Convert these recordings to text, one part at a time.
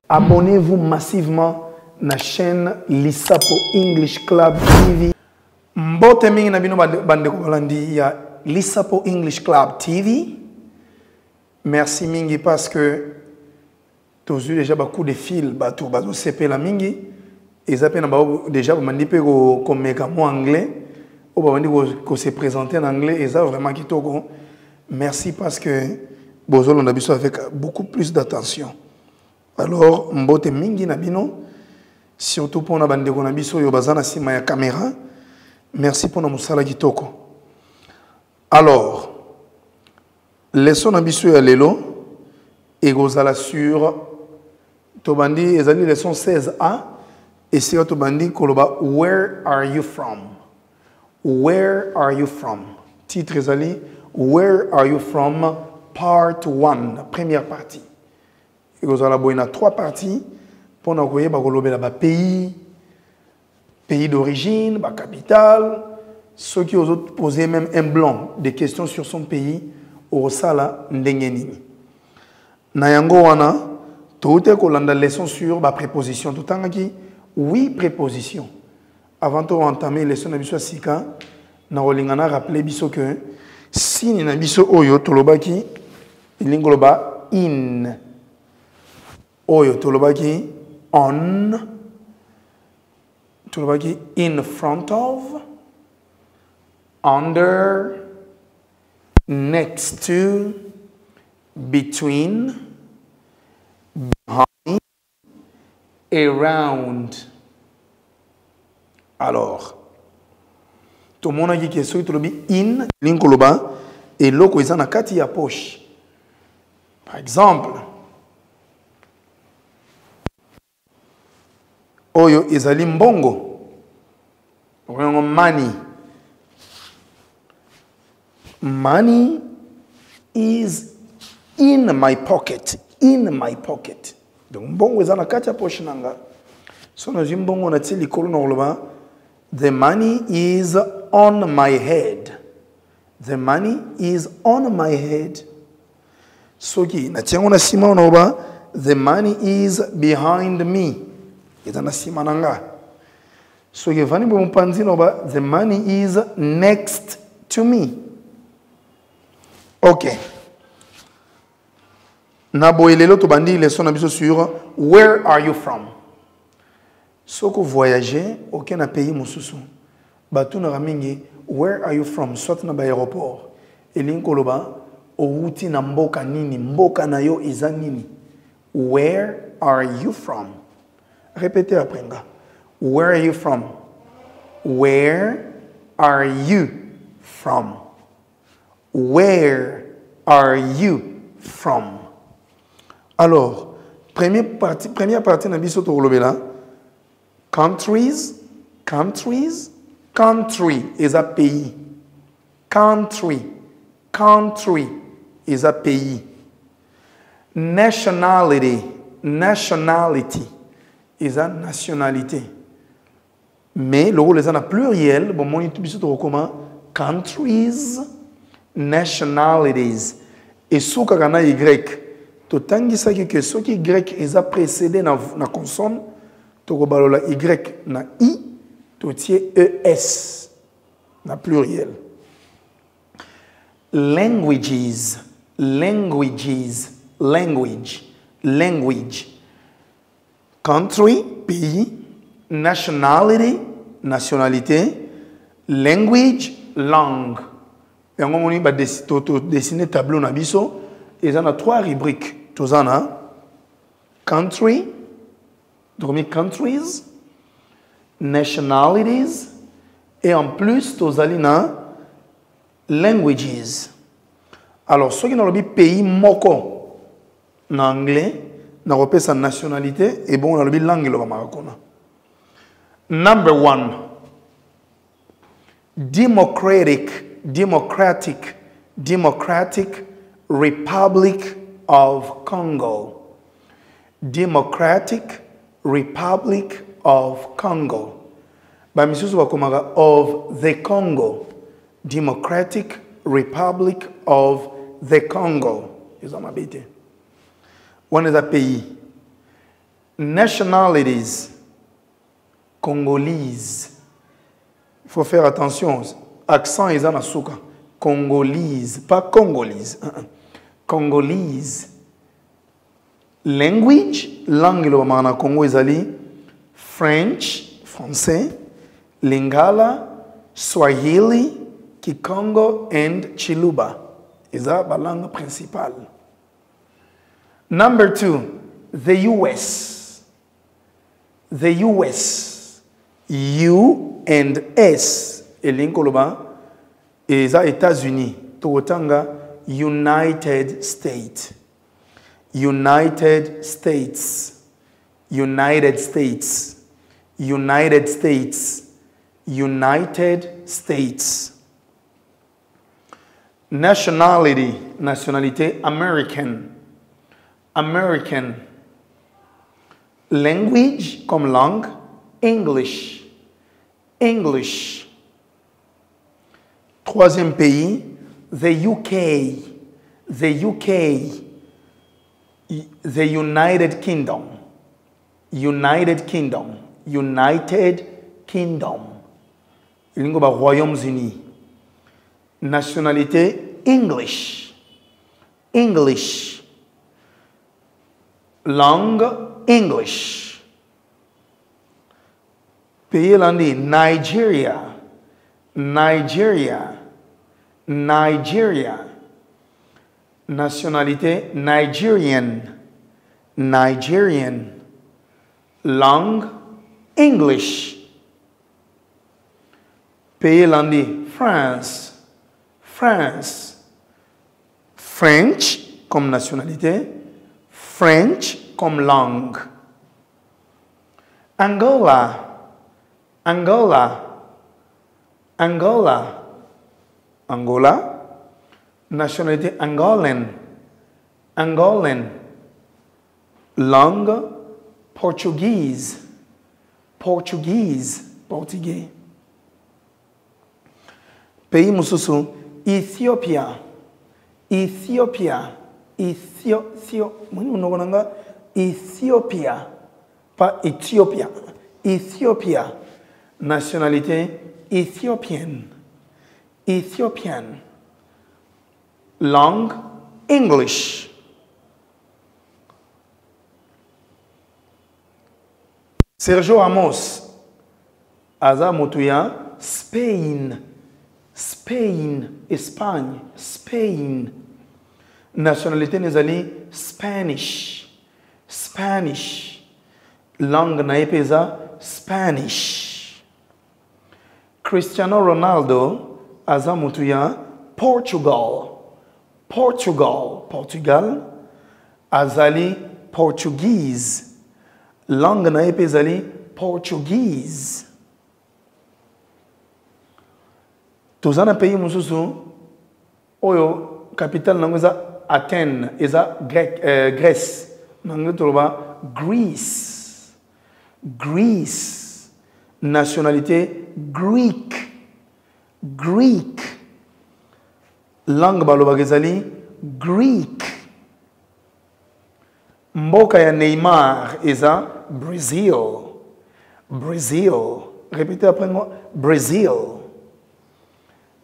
Abonnez-vous massivement à la chaîne Lissapo English Club TV. Mbote mingi na bino bande kolandi ya Lissapo English Club TV. Merci mingi parce que tous déjà beaucoup de fils bato bazo CP la mingi et ça peine déjà bandi pe ko meka mo anglais ou bandi ko se présenter en anglais et ça vraiment kitoko. Merci parce que bozolo na biso avec beaucoup plus d'attention. Alors, mbote mingi na bino, surtout pour na bande ko na biso yo bazana sima ya caméra. Merci pour na musala kitoko. Alors, leçon na biso ya lelo egozala sur tobandi ezali leçon 16A et c'est tobandi koloba where are you from? Where are you from? Titre ezali where are you from? Part 1, première partie. Il y a 3 parties pour nous le pays d'origine, la capitale, ceux qui ont posé même un blanc des questions sur son pays, au sala ndengeni. Nayango wana, tout est qu'on a la leçon sur la préposition. Tout le temps, oui, préposition. Avant d'entamer la leçon de Bisso Sika, nous avons rappelé que si nous avons oyo tolobaki, il y a in. Oyo tolobaki on, tolobaki in front of, under, next to, between, behind, around. Alors, tout le monde a dit que ce tolobi in, linkoloba, et loko izana kati ya poche. Par exemple, oyo ezali mbongo money. Money is in my pocket. In my pocket. Donc mbongo ezana kati ya poche nanga. So na mbongo na tili kolo na oloba the money is on my head. The money is on my head. So ki na tiango na sima na oloba the money is behind me. So the money is next to me. Ok. Naboelelo to bandi leçon na biso sur where are you from? So ko voyager aucun pays mususu. Batu na ramingi where are you from? Soit na ba aéroport. Elinkoloba outi na mboka nini? Mboka na yo eza nini? Where are you from? Répétez après. Where are you from? Where are you from? Where are you from? Alors, première partie na biso to kolobela countries, countries, country is a pays. Country, country is a pays. Nationality, nationality is a nationalité. Mais le rôle est en pluriel, bon, mon étude comment countries, nationalities. Et ce qui est Y, tout tangi ça que ce qui Y est précédé na consonne, to la Y na I, tout tie ES na pluriel. Languages, languages, language, language. Country, pays, nationality, nationalité, language, langue. Et on va dessiner tableau na biso. Et on a 3 rubriques. Tous en a country, countries, nationalities, et en plus, tous en languages. Alors, ceux qui ont le pays moko en anglais, na repère sa nationalité et bon on a le langue le marakona. Number 1, democratic Republic of Congo. Democratic Republic of Congo. ba misusu bakomaka of the Congo, Democratic Republic of the Congo. Eza mabete. One is a pays. Nationalities, Congolese. Il faut faire attention. Accent est en asuka. Congolese, pas Congolese. Congolese. Language, langue lo mana Congo ezali French, français, Lingala, Swahili, Kikongo and Chiluba. Eza ba langue principale. Number 2, the US. The US. U and S. Elinkoloba. Eza États-Unis. Togotanga United States. United States. United States. United States. United States. Nationality. Nationalité American. American. Language comme langue, English. English. Troisième pays, the UK. The UK. The United Kingdom. United Kingdom. United Kingdom. Lingo ba Royaumes-Unis. Nationalité, English. English. Langue, English. Pays landi, Nigeria. Nigeria. Nigeria. Nationalité, Nigerian. Nigerian. Langue, English. Pays landi, France. France. French comme nationalité. French comme langue. Angola. Angola. Angola. Angola. Nationalité Angolan. Angolan. Langue Portuguese. Portuguese. Portugais. Pays mususu Ethiopia. Ethiopia. Ethiopia. Pas Ethiopia. Ethiopia. Nationalité éthiopienne. Ethiopian. Langue English. Sergio Ramos. Aza Motuya. Spain. Spain. Espagne. Spain. Nationalité nezali Spanish. Spanish. Langue na epeza Spanish. Cristiano Ronaldo aza mutuya Portugal. Portugal. Portugal. Azali Portuguese. Langue na epezali Portuguese. Tozana pays mususu oyo capital nango eza Athènes, eza Grèce. Nango toloba Greece. Greece. Nationalité Greek. Greek. Langue baloba ezali Greek. Mboka ya Neymar eza Brazil. Brazil. Répétez après moi. Brazil.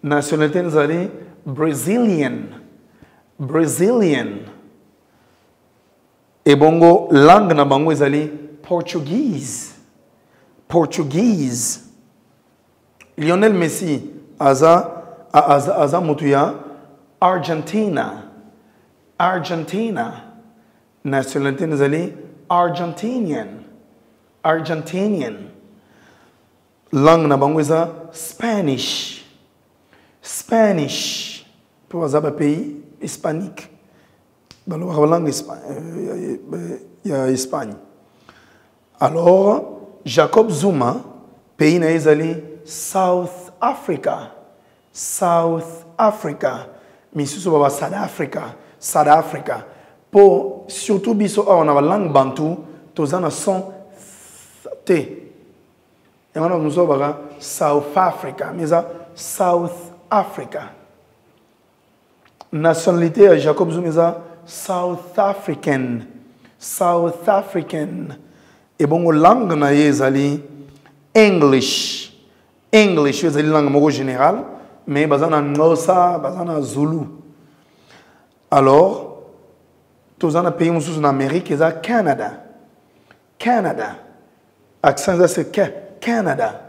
Nationalité ezali Brazilian. Brazilian. Ebongo langue na bango ezali Portuguese. Portuguese. Lionel Messi aza mutuya Argentina. Argentina. Nationalité ezali Argentinian. Argentinian. Langue na bango eza Spanish. Spanish. Pour un pays hispanique. Dans la langue Espagne. Alors, Jacob Zuma, pays naïzali South Africa. South Africa. Misusu baba South Africa. South Africa. Pour surtout biso on a la langue bantou, tozana son T. Et on a nous South Africa, mais ça South Africa. Nationalité Jacob Zumeza South African. South African. Et bon langue na yezali English. English c'est une langue générale, mais bazana Xhosa, bazana Zulu. Alors, tous les pays en Amérique, c'est Canada. Canada. Accent c'est Canada.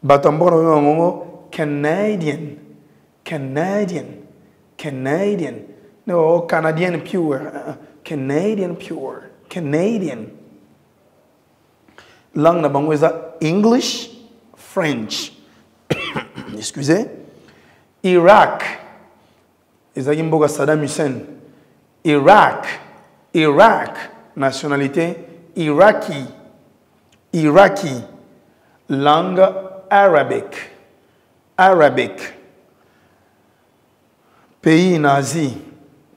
Batambor Canadian. Canadian. Canadian. No, Canadian pure. Canadian pure. Canadian. Langue na bango English, French. Excusez. Iraq. Ezagimboga Saddam Hussein. Iraq. Iraq. Nationalité Iraki. Iraki. Langue arabique. Arabique. Pays nazi.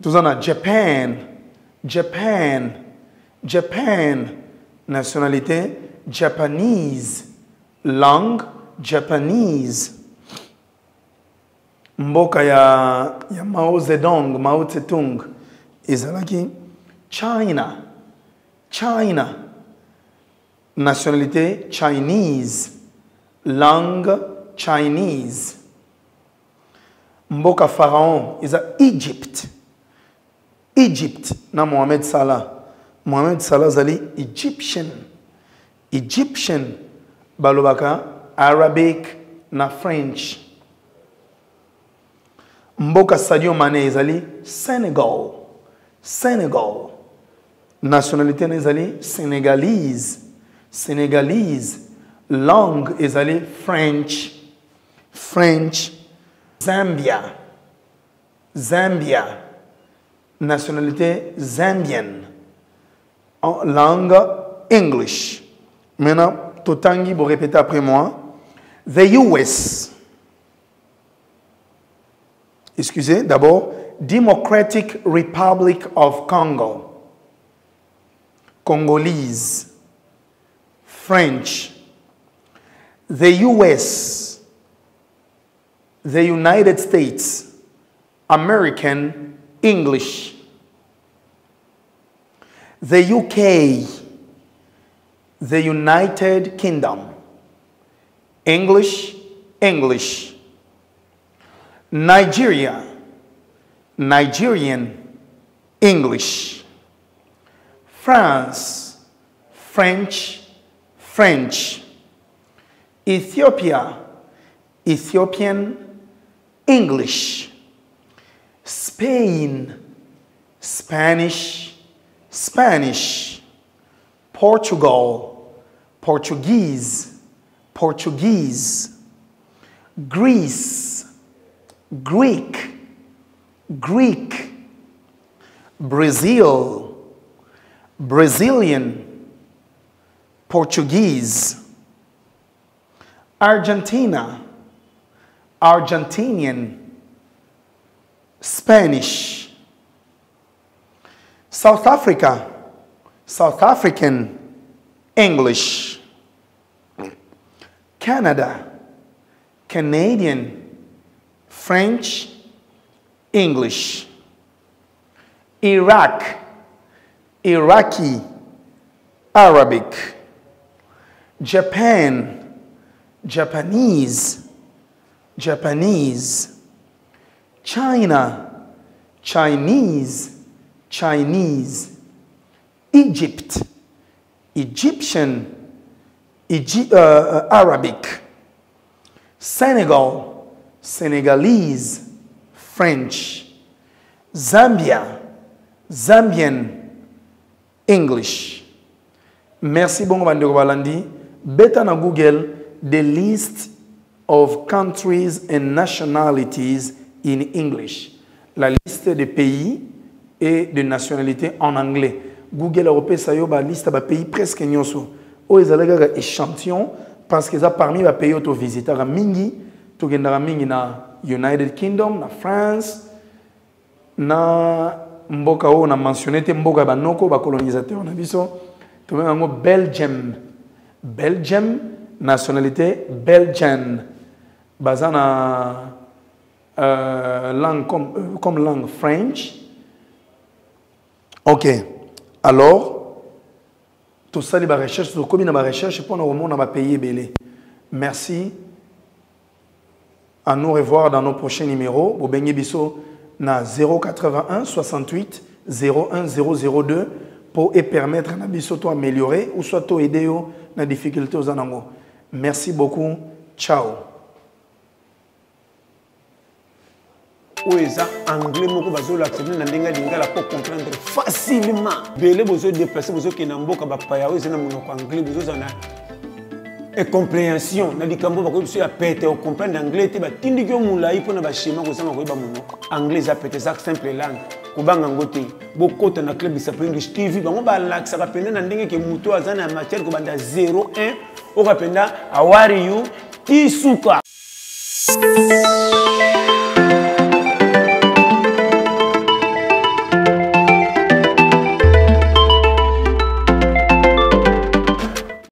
Tout ça na Japan. Japan. Japan. Nationalité Japanese. Langue Japanese. Mboka ya Mao Zedong, Mao Tse-tung. Ezalaki China. China. Nationalité Chinese. Langue Chinese. Mboka Pharaon, Egypt. Egypt. Na Mohamed Salah. Mohamed Salah zali Egyptian. Egyptian. Balobaka Arabic na French. Mboka Sadio Mane ezali Senegal. Senegal. Nationalité ezali Sénégalese. Sénégalese. Langue ezali French. French. Zambia. Zambia. Nationalité zambienne. En langue English. Maintenant, Totangi, vous répétez après moi. The US. Excusez, d'abord, Democratic Republic of Congo. Congolese. French. The US. The United States. American. English. The UK. The United Kingdom. English. English. Nigeria. Nigerian. English. France. French. French. Ethiopia. Ethiopian. English. Spain. Spanish. Spanish. Portugal. Portuguese. Portuguese. Greece. Greek. Greek. Brazil. Brazilian. Portuguese. Argentina. Argentinian. Spanish. South Africa. South African. English. Canada. Canadian. French. English. Iraq. Iraqi. Arabic. Japan. Japanese. Japanese. China. Chinese. Chinese. Egypt. Egyptian. Arabic. Senegal. Senegalese. French. Zambia. Zambian. English. Merci beaucoup, Bandeko Balandi. Beta na Google the list of countries and nationalities in English. La liste des pays et de nationalités en anglais. Google Européen, ça y est, la liste des pays presque nyoso. O ezalaga échantillon parce que ça parmi les pays auto visiteurs mingi, to gendara mingi na United Kingdom, na France, na mboka o na mentionné te mboka banoko ba colonisateur na biso, to mengo Belgium. Belgium nationalité belgienne. Bazana langue comme langue French. Ok. Alors, tout ça, les recherches, tout comme les recherches, pour nous, on va payer belé. Merci. À nous revoir dans nos prochains numéros. Au Benye Bisso, na 081 68 01 002 pour permettre à Bisso d'améliorer ou soit aider dans les difficultés aux anango. Merci beaucoup. Ciao. Oui, ça, anglais, beaucoup de choses pour comprendre facilement. Belé, vous avez déplacé, vous avez n'amboka bapaya, vous avez anglais, vous avez et compréhension. Na dikambo ba ko biso ya pété au comprendre anglais te ba tindi ko mulai pona ba schéma ko sama ko ba mono. Anglais za pété ça simple langue. Ko banga ngote. Bokota na club Lissapo English TV bango ba laksa ka penda na ndenge ke muto azana matière ko banda 01 o ka penda awari you tisuka.